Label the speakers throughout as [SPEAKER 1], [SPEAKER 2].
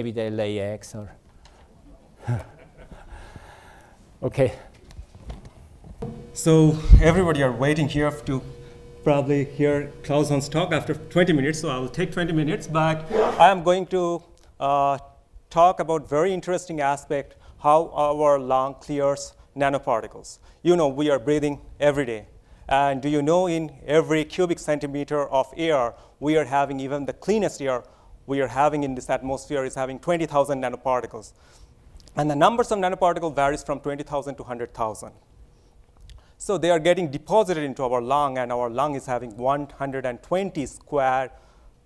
[SPEAKER 1] maybe they lay eggs or. Okay.
[SPEAKER 2] So everybody are waiting here to probably hear Klaus talk after 20 minutes, so I will take 20 minutes, but I am going to talk about very interesting aspect, how our lung clears nanoparticles. You know, we are breathing every day. And do you know in every cubic centimeter of air, we are having even the cleanest air we are having in this atmosphere is having 20,000 nanoparticles. And the numbers of nanoparticles varies from 20,000 to 100,000. So they are getting deposited into our lung, and our lung is having 120 square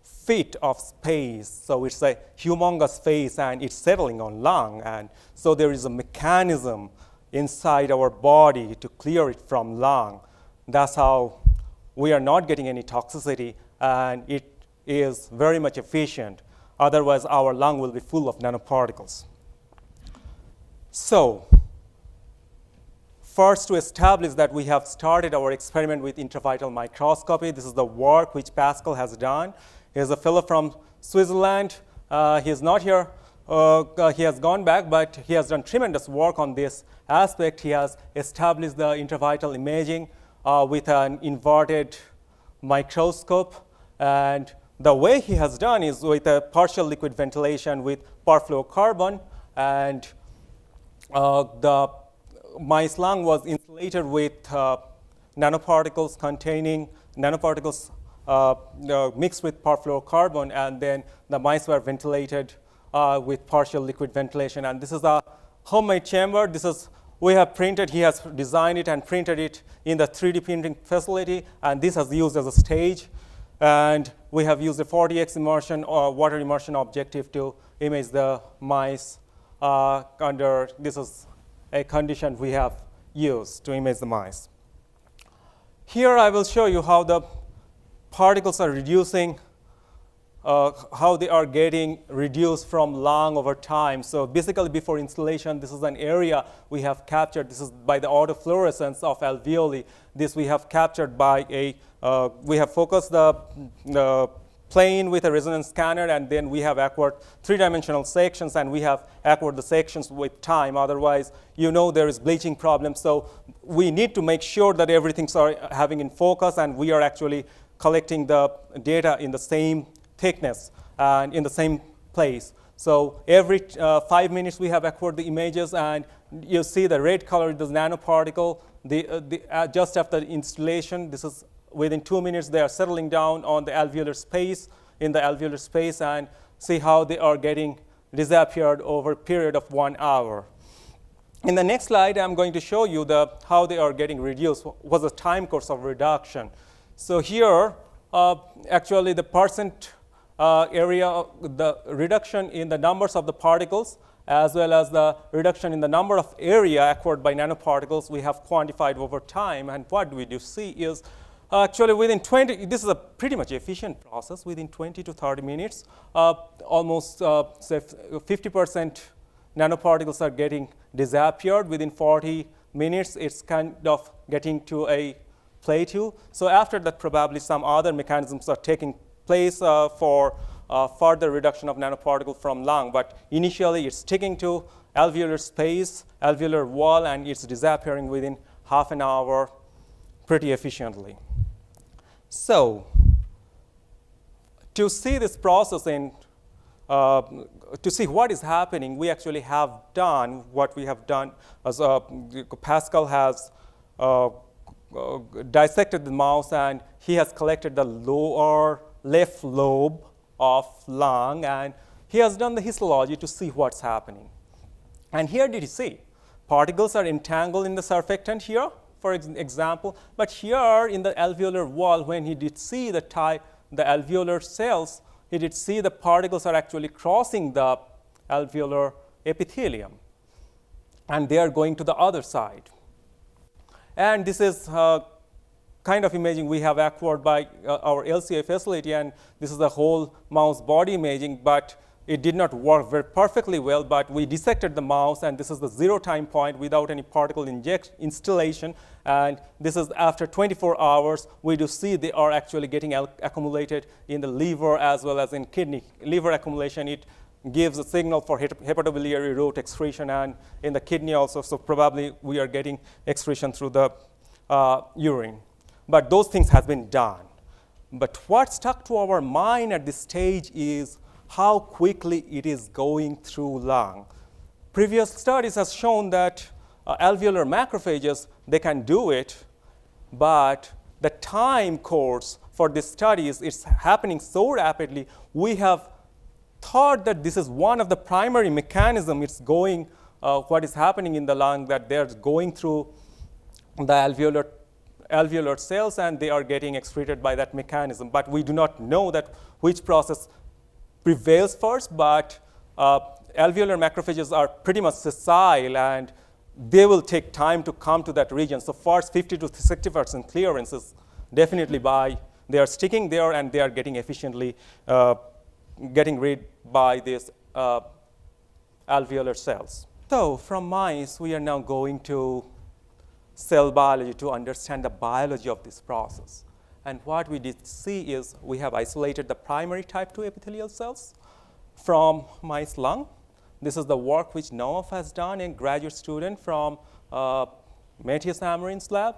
[SPEAKER 2] feet of space. So it's a humongous space, and it's settling on lung. And so there is a mechanism inside our body to clear it from lung. That's how we are not getting any toxicity, and it is very much efficient. Otherwise, our lung will be full of nanoparticles. So first, to establish that we have started our experiment with intravital microscopy. This is the work which Pascal has done. He is a fellow from Switzerland. He is not here. He has gone back, but he has done tremendous work on this aspect. He has established the intravital imaging with an inverted microscope. And the way he has done is with a partial liquid ventilation with perfluorocarbon. And the mice lung was insulated with nanoparticles containing nanoparticles mixed with perfluorocarbon, and then the mice were ventilated with partial liquid ventilation. And this is a homemade chamber. This is, we have printed, he has designed it and printed it in the 3D printing facility, and this is used as a stage. And we have used a 40x immersion or water immersion objective to image the mice under, this is a condition we have used to image the mice. Here I will show you how the particles are reducing, how they are getting reduced from lung over time. So basically before instillation, this is an area we have captured. This is by the autofluorescence of alveoli. This we have captured by a, we have focused the plane with a resonance scanner, and then we have acquired three-dimensional sections, and we have acquired the sections with time. Otherwise, you know there is bleaching problem. So we need to make sure that everything's having in focus, and we are actually collecting the data in the same thickness and in the same place. So every 5 minutes we have acquired the images, and you see the red color is the nanoparticle. Just after installation, this is within 2 minutes, they are settling down on the alveolar space, in the alveolar space, and see how they are getting disappeared over a period of 1 hour. In the next slide, I'm going to show you how they are getting reduced, what's the time course of reduction. So here, actually the percent area, the reduction in the numbers of the particles, as well as the reduction in the number of area acquired by nanoparticles, we have quantified over time. And what we do see is, actually, within 20, this is a pretty much efficient process. Within 20 to 30 minutes, almost say 50% nanoparticles are getting disappeared. Within 40 minutes, it's kind of getting to a plateau. So after that, probably some other mechanisms are taking place for further reduction of nanoparticle from lung. But initially, it's sticking to alveolar space, alveolar wall, and it's disappearing within half an hour pretty efficiently. So to see this process and to see what is happening, we actually have done what we have done. As Pascal has dissected the mouse, and he has collected the lower left lobe of lung, and he has done the histology to see what's happening. And here did you see particles are entangled in the surfactant here, for example, but here in the alveolar wall, when he did see the alveolar cells, he did see the particles are actually crossing the alveolar epithelium, and they are going to the other side. And this is kind of imaging we have acquired by our LCA facility, and this is the whole mouse body imaging, but it did not work very perfectly well, but we dissected the mouse, and this is the 0 time point without any particle installation. And this is after 24 hours, we do see they are actually getting accumulated in the liver as well as in kidney. Liver accumulation, it gives a signal for hepatobiliary route excretion, and in the kidney also, so probably we are getting excretion through the urine. But those things have been done. But what stuck to our mind at this stage is how quickly it is going through lung. Previous studies have shown that alveolar macrophages, they can do it, but the time course for these studies, it's happening so rapidly, we have thought that this is one of the primary mechanisms it's going, what is happening in the lung, that they're going through the alveolar cells and they are getting excreted by that mechanism. But we do not know that which process prevails first, but alveolar macrophages are pretty much sessile and they will take time to come to that region. So first 50 to 60% clearance is definitely by, they are sticking there and they are getting efficiently, getting rid by these alveolar cells. So from mice, we are now going to cell biology to understand the biology of this process. And what we did see is we have isolated the primary type 2 epithelial cells from mice lung. This is the work which Noah has done, a graduate student from Matthias Amrein's lab.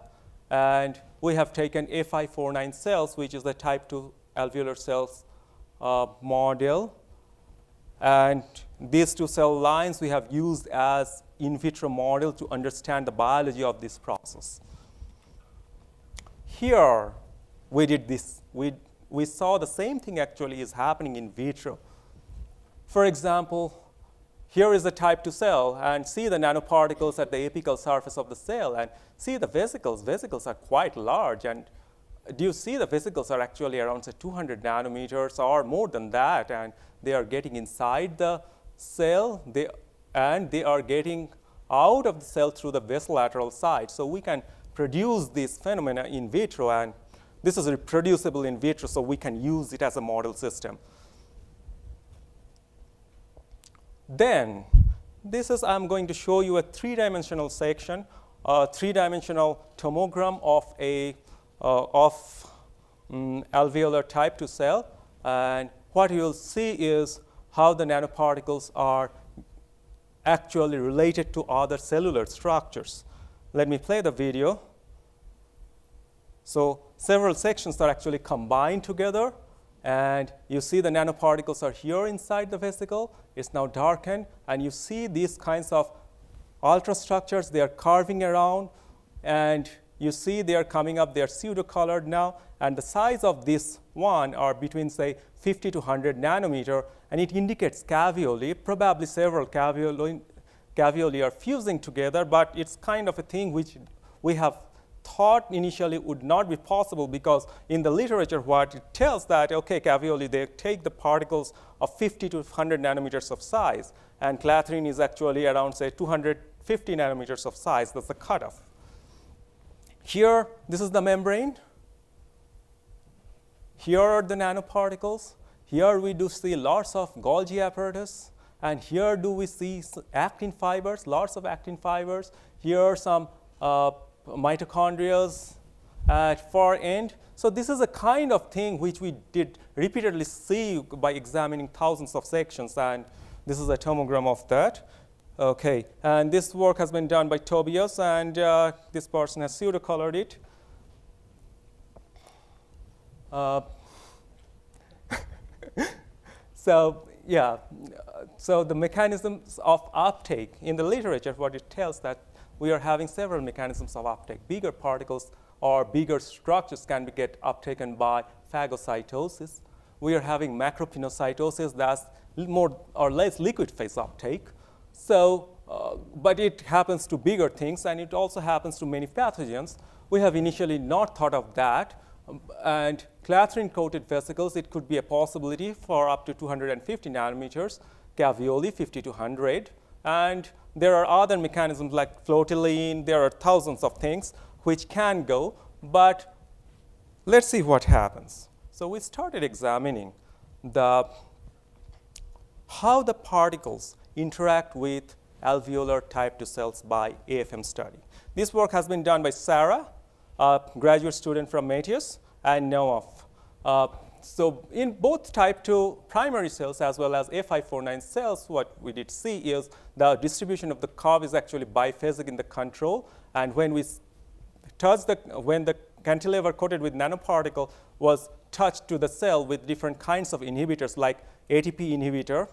[SPEAKER 2] And we have taken A549 cells, which is the type 2 alveolar cells model. And these two cell lines we have used as in vitro model to understand the biology of this process. Here, we did this. We saw the same thing actually is happening in vitro. For example, here is a type 2 cell, and see the nanoparticles at the apical surface of the cell, and see the vesicles. Vesicles are quite large, and do you see the vesicles are actually around, say, 200 nanometers or more than that, and they are getting inside the cell, and they are getting out of the cell through the basolateral side. So we can produce these phenomena in vitro, and this is reproducible in vitro, so we can use it as a model system. Then, I'm going to show you a three-dimensional section, a three-dimensional tomogram of a alveolar type 2 cell. And what you'll see is how the nanoparticles are actually related to other cellular structures. Let me play the video. So several sections are actually combined together. And you see the nanoparticles are here inside the vesicle. It's now darkened. And you see these kinds of ultrastructures. They are carving around. And you see they are coming up. They are pseudo-colored now. And the size of this one are between, say, 50 to 100 nanometer. And it indicates caveoli. Probably several caveoli are fusing together. But it's kind of a thing which we have thought initially would not be possible, because in the literature what it tells that, okay, caveoli, they take the particles of 50 to 100 nanometers of size, and clathrin is actually around, say, 250 nanometers of size. That's the cutoff. Here, this is the membrane. Here are the nanoparticles. Here we do see lots of Golgi apparatus, and here do we see actin fibers, lots of actin fibers. Here are some mitochondria at far end. So this is a kind of thing which we did repeatedly see by examining thousands of sections, and this is a tomogram of that. Okay, and this work has been done by Tobias, and this person has pseudo-colored it. So yeah, so the mechanisms of uptake in the literature, what it tells that we are having several mechanisms of uptake. Bigger particles or bigger structures can get uptaken by phagocytosis. We are having macropinocytosis, that's more or less liquid phase uptake. So, but it happens to bigger things, and it also happens to many pathogens. We have initially not thought of that. And clathrin-coated vesicles, it could be a possibility for up to 250 nanometers, caveoli 50 to 100. And there are other mechanisms like flotilene. There are thousands of things which can go, but let's see what happens. So we started examining how the particles interact with alveolar type 2 cells by AFM study. This work has been done by Sarah, a graduate student from Matthias, and Noah. So in both type 2 primary cells as well as A549 cells, what we did see is the distribution of the curve is actually biphasic in the control. And when we when the cantilever coated with nanoparticle was touched to the cell with different kinds of inhibitors like ATP inhibitor,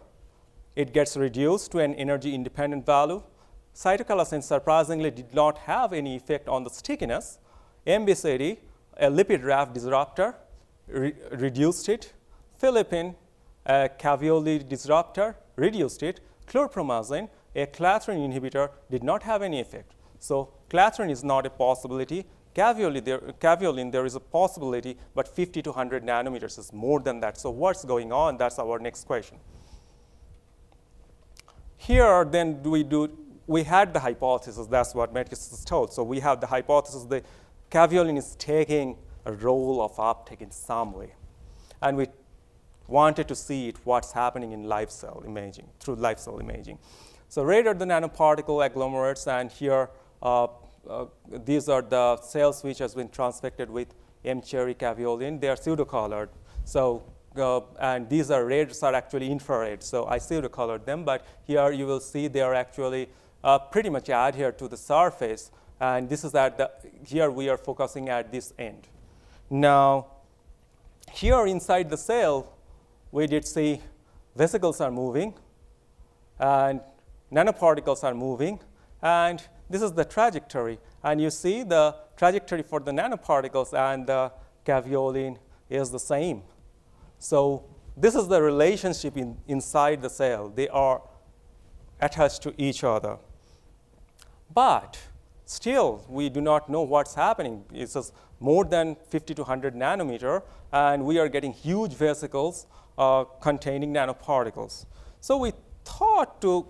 [SPEAKER 2] it gets reduced to an energy independent value. Cytokalasin surprisingly did not have any effect on the stickiness. MBCD, a lipid raft disruptor, reduced it. Philippine, a caveoli disruptor, reduced it. Chlorpromazine, a clathrin inhibitor, did not have any effect. So clathrin is not a possibility. Caveolin, there is a possibility, but 50 to 100 nanometers is more than that. So what's going on? That's our next question. Here, then, we had the hypothesis. That's what Matthias is told. So we have the hypothesis that caveolin is taking a role of uptake in some way. And we wanted to see what's happening in live cell imaging, through live cell imaging. So right are the nanoparticle agglomerates, and here these are the cells which has been transfected with M-cherry caveolin. They are pseudocolored. So, and these are reds are actually infrared. So I pseudocolored them, but here you will see they are actually pretty much adhered to the surface. And this is here we are focusing at this end. Now, here inside the cell, we did see vesicles are moving, and nanoparticles are moving, and this is the trajectory. And you see the trajectory for the nanoparticles and the caveolin is the same. So this is the relationship inside the cell. They are attached to each other. But still, we do not know what's happening. It's just more than 50 to 100 nanometer, and we are getting huge vesicles containing nanoparticles. So we thought to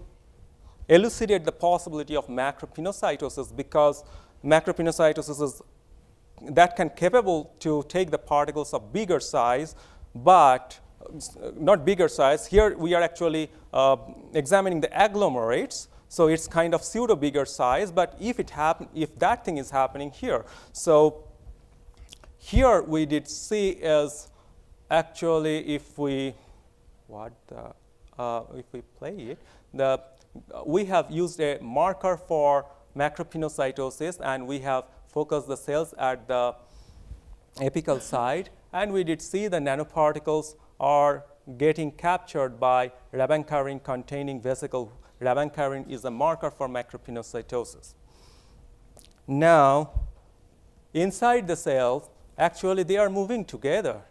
[SPEAKER 2] elucidate the possibility of macropinocytosis, because macropinocytosis is that can capable to take the particles of bigger size, but not bigger size. Here we are actually examining the agglomerates. So it's kind of pseudo bigger size, but if that thing is happening here. So here we did see is actually if we play it, we have used a marker for macropinocytosis, and we have focused the cells at the apical side, and we did see the nanoparticles are getting captured by rabancarin containing vesicle. Rabancarin is a marker for macropinocytosis. Now, inside the cells, actually they are moving together.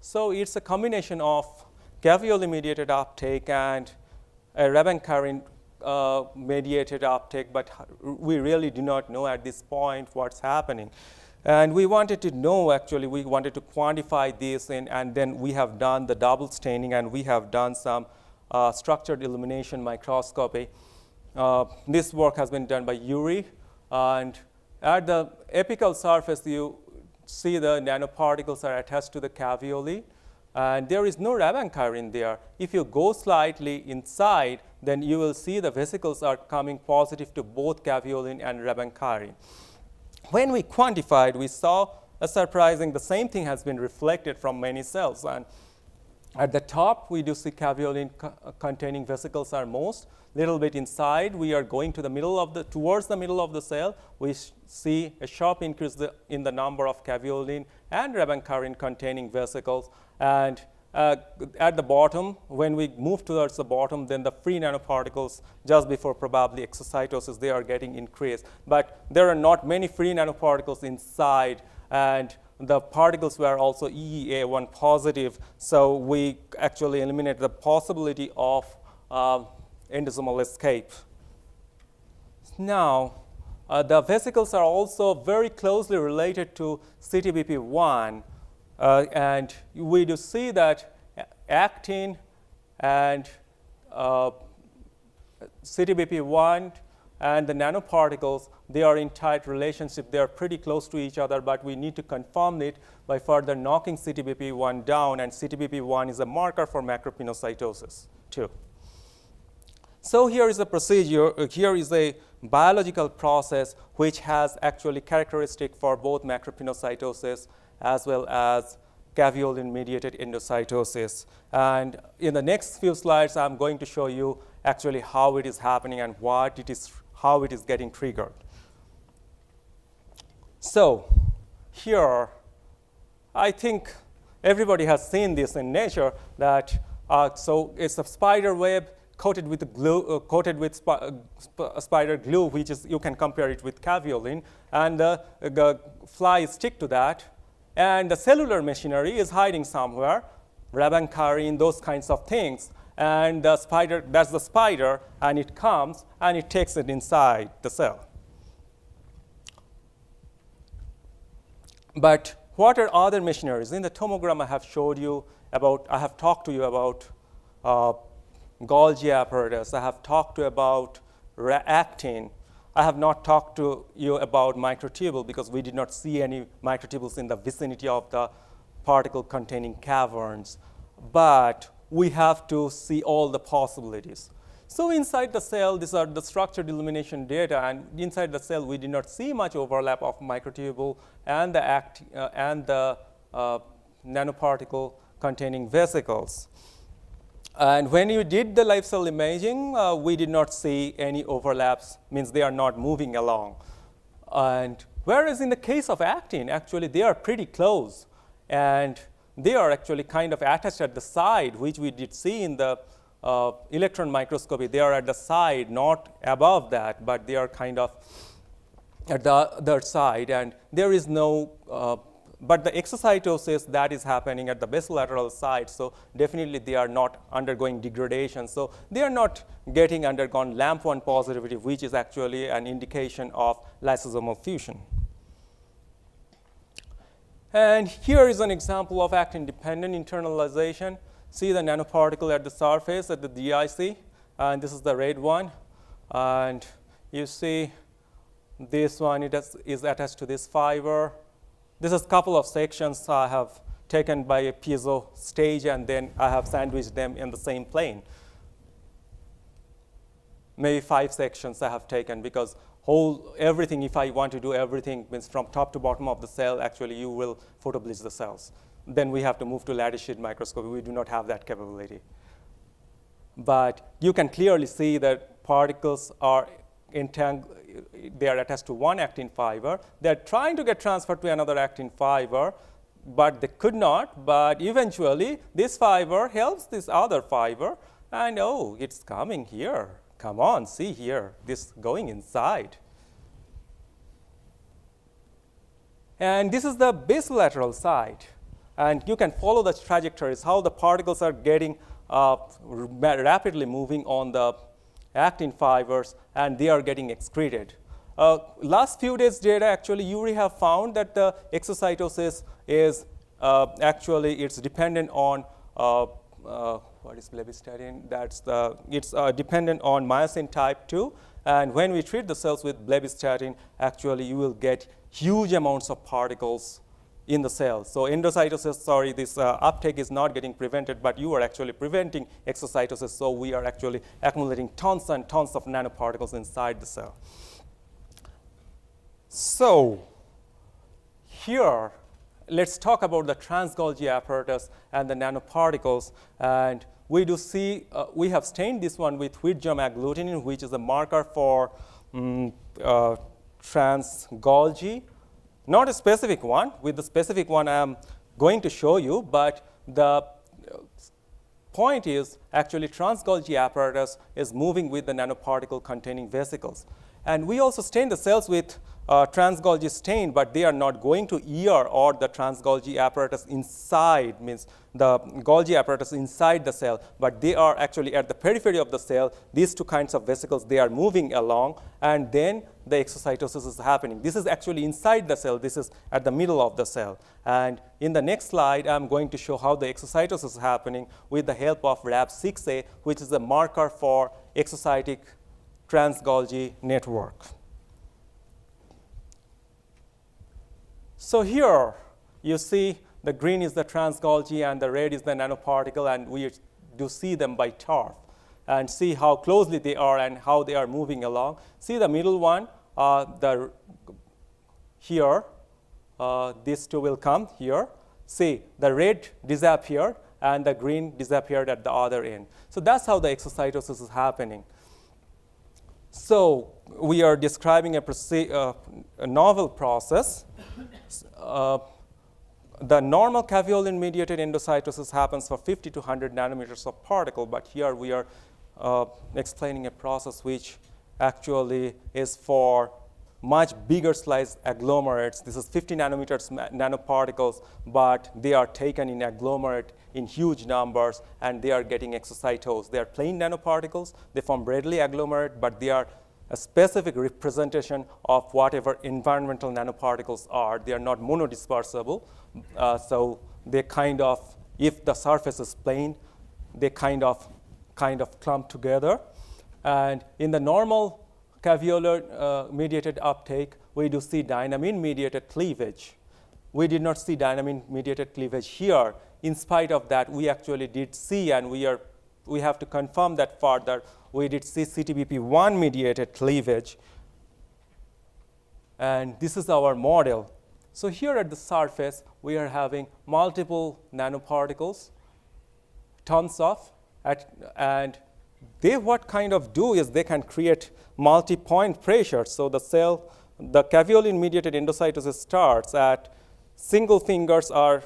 [SPEAKER 2] So it's a combination of caveoli-mediated uptake and a rabancarin mediated uptake, but we really do not know at this point what's happening. And we wanted to know, actually, we wanted to quantify this, and then we have done the double staining, and we have done some structured illumination microscopy. This work has been done by Yuri, and at the apical surface, you see the nanoparticles are attached to the caveoli, and there is no rabancarin there. If you go slightly inside, then you will see the vesicles are coming positive to both caveolin and rabancarin. When we quantified, we saw the same thing has been reflected from many cells. And at the top, we do see caveolin containing vesicles are most. Little bit inside, we are going to towards the middle of the cell. We see a sharp increase in the number of caveolin and rabancarin containing vesicles. And at the bottom, when we move towards the bottom, then the free nanoparticles, just before probably exocytosis, they are getting increased. But there are not many free nanoparticles inside, and the particles were also EEA1 positive. So we actually eliminate the possibility of endosomal escape. Now, the vesicles are also very closely related to CTBP1. And we do see that actin and CTBP1 and the nanoparticles, they are in tight relationship. They are pretty close to each other, but we need to confirm it by further knocking CTBP1 down, and CTBP1 is a marker for macropinocytosis too. So here is a procedure. Here is a biological process which has actually characteristic for both macropinocytosis as well as caveolin-mediated endocytosis. And in the next few slides, I'm going to show you actually how it is happening and how it is getting triggered. So here, I think everybody has seen this in nature, that so it's a spider web coated with glue, spider glue, which is, you can compare it with caveolin, and the flies stick to that, and the cellular machinery is hiding somewhere, rabancarine, those kinds of things, and the spider, that's the spider, and it comes and it takes it inside the cell. But what are other machineries? In the tomogram, I have talked to you about Golgi apparatus. I have talked to you about actin. I have not talked to you about microtubule because we did not see any microtubules in the vicinity of the particle containing caverns. But we have to see all the possibilities. So inside the cell, these are the structure delimitation data, and inside the cell, we did not see much overlap of microtubule and the nanoparticle containing vesicles. And when you did the live cell imaging, we did not see any overlaps, means they are not moving along. And whereas in the case of actin, actually they are pretty close, and they are actually kind of attached at the side, which we did see in the electron microscopy. They are at the side, not above that, but they are kind of at the other side, and there is no, but the exocytosis that is happening at the basolateral side, so definitely they are not undergoing degradation. So they are not getting undergone LAMP1 positivity, which is actually an indication of lysosomal fusion. And here is an example of actin-dependent internalization. See the nanoparticle at the surface at the DIC, and this is the red one. And you see this one, is attached to this fiber. This is a couple of sections I have taken by a piezo stage, and then I have sandwiched them in the same plane. Maybe 5 sections I have taken, because everything, if I want to do everything, means from top to bottom of the cell, actually you will photobleach the cells. Then we have to move to lattice sheet microscopy. We do not have that capability. But you can clearly see that particles are they are attached to one actin fiber. They're trying to get transferred to another actin fiber, but they could not. But eventually, this fiber helps this other fiber, and oh, it's coming here. Come on, see here, this going inside. And this is the basolateral side. And you can follow the trajectories, how the particles are getting rapidly moving on the actin fibers, and they are getting excreted. Last few days data, actually, you have found that the exocytosis is actually, it's dependent on, what is blebistatin? It's dependent on myosin type 2. And when we treat the cells with blebistatin, actually, you will get huge amounts of particles in the cell. So endocytosis, this uptake is not getting prevented, but you are actually preventing exocytosis. So we are actually accumulating tons and tons of nanoparticles inside the cell. So here, let's talk about the trans-Golgi apparatus and the nanoparticles. And we do see, we have stained this one with wheat germ agglutinin, which is a marker for trans-Golgi. Not a specific one. With the specific one, I am going to show you, but the point is actually trans-Golgi apparatus is moving with the nanoparticle containing vesicles. And we also stain the cells with trans-Golgi stain, but they are not going to ER or the trans-Golgi apparatus inside, means the Golgi apparatus inside the cell, but they are actually at the periphery of the cell. These two kinds of vesicles, they are moving along, and then the exocytosis is happening. This is actually inside the cell. This is at the middle of the cell. And in the next slide, I'm going to show how the exocytosis is happening with the help of RAB6A, which is a marker for exocytic trans-Golgi network. So here you see the green is the trans-Golgi and the red is the nanoparticle, and we do see them by TARF. and see how closely they are and how they are moving along. See the middle one, here, these two will come here. See, the red disappeared and the green disappeared at the other end. So that's how the exocytosis is happening. So we are describing a novel process. The normal caveolin-mediated endocytosis happens for 50 to 100 nanometers of particle, but here we are explaining a process which actually is for much bigger size agglomerates. This is 50 nanometers nanoparticles, but they are taken in agglomerate in huge numbers, and they are getting exocytosed. They are plain nanoparticles. They form readily agglomerate, but they are a specific representation of whatever environmental nanoparticles are. They are not monodispersible. So they kind of, if the surface is plain, they kind of clump together. And in the normal caveolar-mediated uptake, we do see dynamine-mediated cleavage. We did not see dynamine-mediated cleavage here. In spite of that, we actually did see, and we have to confirm that further, we did see CTBP1-mediated cleavage. And this is our model. So here at the surface, we are having multiple nanoparticles, tons of, and they what kind of do is they can create multi-point pressure. So the caveolin-mediated endocytosis starts at single fingers are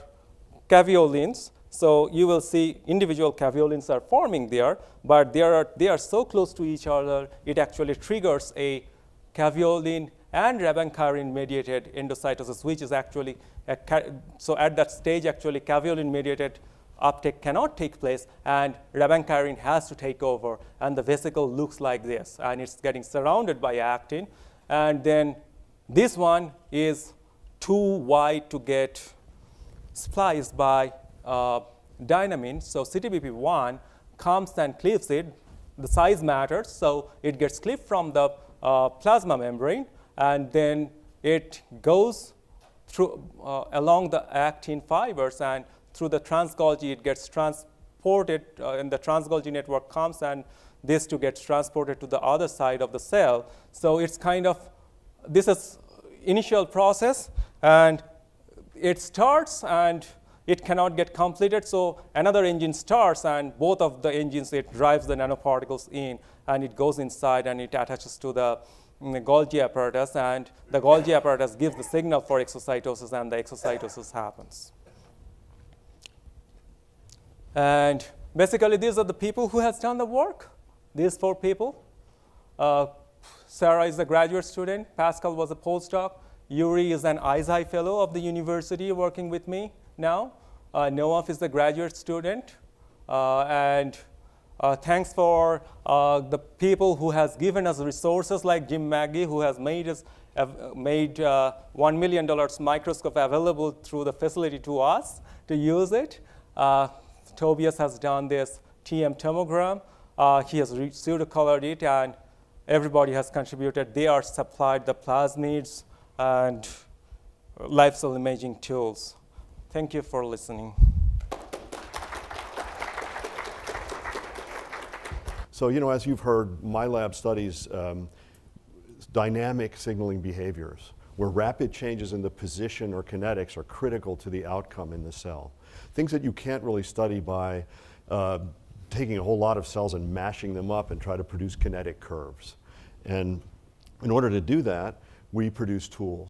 [SPEAKER 2] caveolins. So you will see individual caveolins are forming there, but they are so close to each other, it actually triggers a caveolin and rabancarin-mediated endocytosis, which is actually, so at that stage, actually, caveolin-mediated uptake cannot take place, and rabancarin has to take over, and the vesicle looks like this, and it's getting surrounded by actin, and then this one is too wide to get spliced by dynamine. So CTBP1 comes and cleaves it. The size matters, so it gets cleaved from the plasma membrane, and then it goes through along the actin fibers, and through the transgolgi it gets transported, and the transgolgi network comes, and this too gets transported to the other side of the cell. So it's kind of, this is initial process, and it starts and it cannot get completed, so another engine starts, and both of the engines, it drives the nanoparticles in, and it goes inside and it attaches to the Golgi apparatus, and the Golgi apparatus gives the signal for exocytosis, and the exocytosis happens. And basically, these are the people who has done the work, these 4 people. Sarah is a graduate student. Pascal was a postdoc. Yuri is an ISI fellow of the university working with me now. Noaf is a graduate student. And thanks for the people who has given us resources like Jim Maggie, who has made $1 million microscope available through the facility to us to use it. Tobias has done this TM tomogram. He has pseudocolored it, and everybody has contributed. They are supplied the plasmids and live cell imaging tools. Thank you for listening.
[SPEAKER 3] So, as you've heard, my lab studies dynamic signaling behaviors, where rapid changes in the position or kinetics are critical to the outcome in the cell. Things that you can't really study by taking a whole lot of cells and mashing them up and try to produce kinetic curves. And in order to do that, we produce tools.